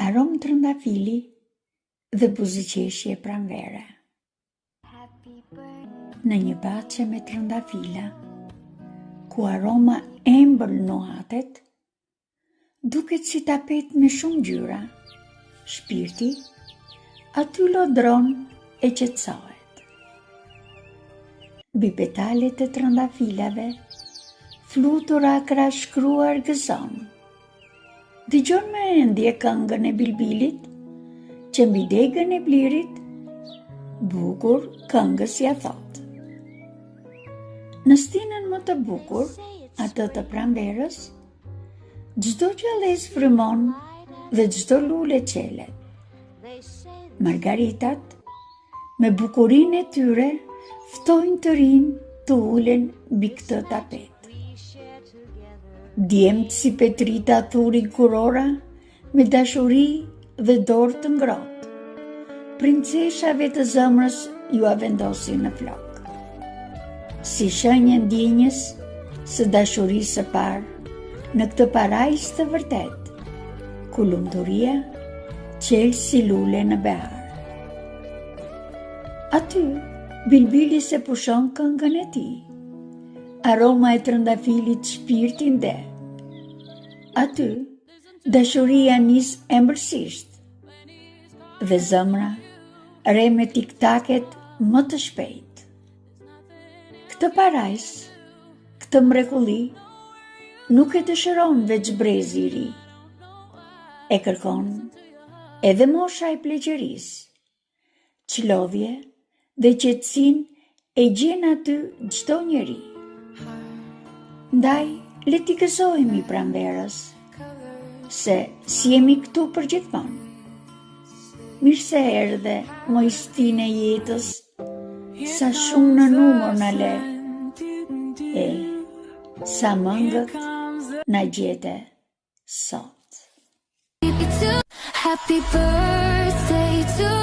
aromë trëndafili dhe buzëqeshje pranvere. Në një bache me trëndafila, ku aroma embël nuhatet, duket si tapet me shumë ngjyra, shpirti aty lodron e qetësohet. Mbi petalet e trëndafilave, flutura krashkruar gëzon. Dëgjon me endje këngën e bilbilit, që mbi degën e blirit, bukur këngës ja thot. Në stinën më të bukur, atë të pranverës, çdo gjallëz frymon dhe çdo lule qelet. Margaritat, me bukurinë e tyre, ftojnë të rinë të ulen mbi këtë tapet. Djemtë si petrita thurin kurora, me dashuri dhe dorë të ngrohtë. Princeshave të zemrës ju a vendosin në flok. Si shenjë ndjenjës së dashurisë së parë, në këtë parajs të vërtet, ku lumturia qelë si lule në behar. Aty, bilbili se pushon këngën e tij, aroma e trëndafilit shpirtin dhe. Aty, dashuria nis embëlsisht, dhe zemra re me tiktaket më të shpejt. Këtë parajs, këtë mrekulli, nuk e dëshiron veç brezi i ri. E kërkon edhe mosha e pleqërisë, çlodhje dhe qetësinë e gjen aty çdo njeri. Ndaj, le t'i gëzojmë pranverës, se si jemi këtu për gjithmonë. Mirë se erdhe mojëstinë e jetës, sa shumë në numër na le, e sa mëngët na gjete sot. Happy birthday to